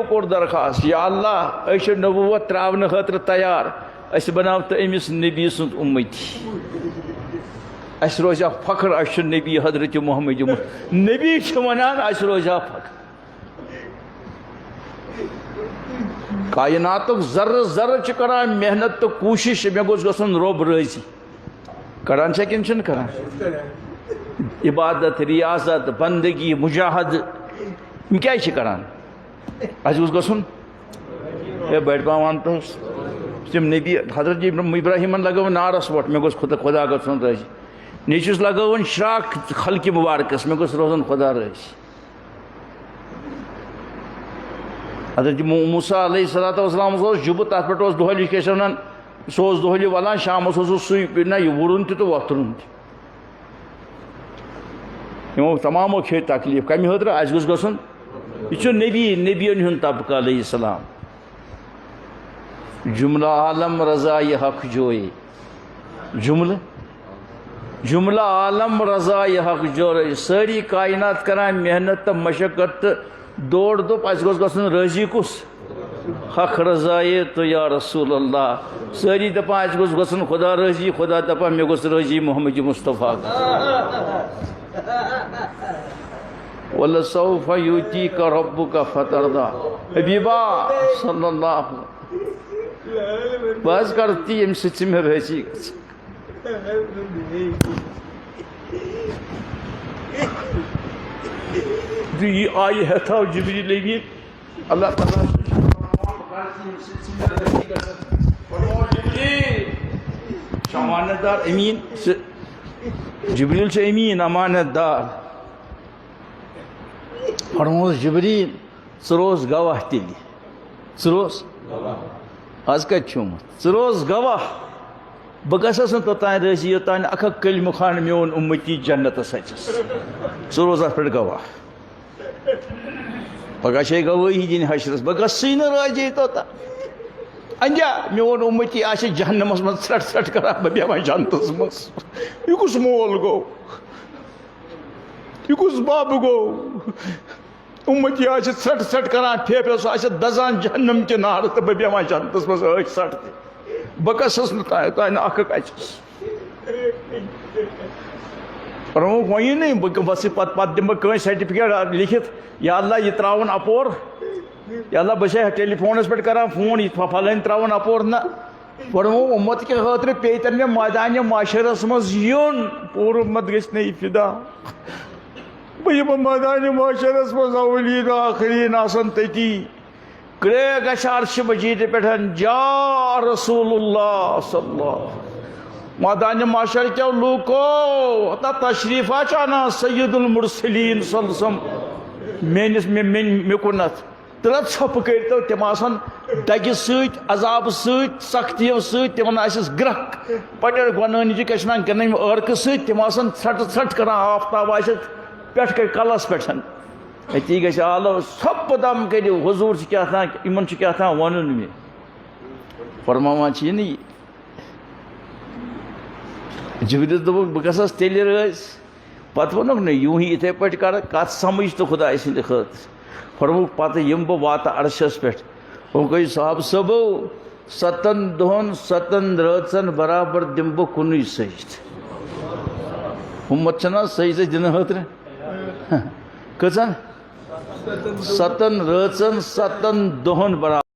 کور درخواست یا اللہ اش نبوت تراؤن خاطر تیار اس بناو تو امس نبی سند امتی اس روزا فخر اس نبی حضرت محمد نبی ونان اس روزا فخر کائنات ذر ذر کران محنت تو کوشش مے گوس گژھن رب راضی کران چھا کن چھن کران عبادت ریاضت بندگی مجاہد کیا کران اس گوس گژھن اے بڑ پاوان تو تم نبی حضرت ابراہیمن لگو نارس وٹ مے گوس خدا گژھن راضی نیچس لگون شراک خلق مبارکس مے گوس روزن خدا راضی حضرت موسیٰ علیہ السلام جب تر پہ دہلی کیس ونان سہ دہلی ولان شامس سی نا یہ وڑن تو وترن تمو تمامو کھے تکلیف کمہ خاطر اس گوس گژھن یہ نبی نبیین ہند طبقہ علیہ السلام جملہ عالم رضائے حق جوئے جملہ عالم رضائے حق جوئے ساری کائنات کران محنت تو مشقت دوڑ دپ اس گوس گژھن راضی کس حق رضائے تو یا رسول اللہ ساری دپان اس گوس گژھن خدا راضی خدا دپان مے گوس راضی محمد مصطفیٰ وَلَسَوْفَ يُؤْتِيكَ رَبُّكَ فَتَرْضَىٰ حبیبہ صلی اللہ بس کرتی ام سچ میں راضی یہ آئی ہے تھا جبریل امین اللہ تعالیٰ امانت دار امین جبریل سے امین امانت دار فرموس جبریل ث روز گواہ تیلی ث روز آز کت چھومت ث روز گواہ بہ گژھس نہٕ توٚتانۍ رٲضی یوٚتانۍ اکھ اکھ کلمہٕ کھنڈ میون اُمتی جنتس اژس ث روز اتھ پٮ۪ٹھ گواہ پگہ چھے گوٲہی دِنۍ حشرس بہ گژھٕے نہٕ راضی توٚتام انجا میون اُمتی آسہِ جہنمس منٛز ژھرٛٹھ ژھرٛٹھ کران بہٕ بیٚہمہٕ جنتس منٛز یہِ کُس مول گوٚو یہ کس باب گو امتی آسہِ ژھرٛٹھ ژھرٛٹھ کران پھیپھیو سُہ آسہِ دزان جہنم چہِ نارٕ تہٕ بہٕ بیٚہمہٕ جنتس منٛز ٲٹھ سٹھ تہِ بہٕ گژھس نہٕ توٚتانۍ اکھ اکھ اژس فرمووُکھ وۄنۍ نہٕ بہٕ بس پتہٕ دِمہٕ بہٕ کٲنٛسہِ سرٹِفکیٹ لِکھِتھ یا اللہ یہِ ترٛاوُن اپور یا اللہ بہٕ چھُسے ٹیلی فونس پٮ۪ٹھ کران فون یہِ فلٲنۍ ترٛاوُن اپور نہ فرمووُکھ اُمت کہِ خٲطرٕ پیٚیہِ تَن مےٚ مٲدانہِ معاشرس منٛز یُن پوٗرٕ اُمت گژھِ نہٕ یہِ فِدا بہٕ یِمہٕ مٲدانہِ معاشرس منٛز اولین آخریٖن آسن تٔتی کرٛیک گژھِ عرشہِ مجیٖدٕ پٮ۪ٹھ جا رسول اللہ صلی اللہ مٲدانہِ معاشر کیو لوٗکو تتھ تشریٖفا چھُ انان سید المرسلین صلی اللہ علیہ وسلم مےٚ کُنتھ ترٛےٚ ژھۄپہٕ کٔرۍتو تِم آسن دگہِ سۭتۍ عذابہٕ سۭتۍ سختیو سۭتۍ تِمن آسٮ۪س گرٛکھ پٹر گۄنٲنی کیٛاہ چھِ ونان کٕنٕنۍ عٲرقہٕ سۭتۍ تِم آسن ژھرٹہٕ ژھرٹھ کران آفتاب آسٮ۪کھ پٮ۪ٹھ کٔرۍ کلس پٮ۪ٹھ أتی گژھِ عالم ژھۄپہٕ دم کٔرِو حضوٗر چھِ کیٛاہ تام یِمن چھُ کیٛاہ تام ونُن مےٚ فرماوان چھِ یہِ نہٕ یہِ جبریٖل دوٚپُکھ بہٕ گژھس تیٚلہِ رٲضۍ پتہٕ ووٚنُکھ نہٕ یوٗں ہی یِتھَے پٲٹھۍ کر کتھ سمجھ تہٕ خۄداے سٕنٛدِ خٲطرٕ فرمووُکھ پتہٕ یِمہٕ بہٕ واتہٕ عرشس پٮ۪ٹھ دوٚپُکھ صاحب صٲبو 7 دۄہن 7 رٲژن برابر دِمہٕ بہٕ کُنُے سجدٕ ہُمت چھنا سجدٕ دِنہٕ خٲطرٕ کۭژن 7 رٲژن 7 دۄہن برابر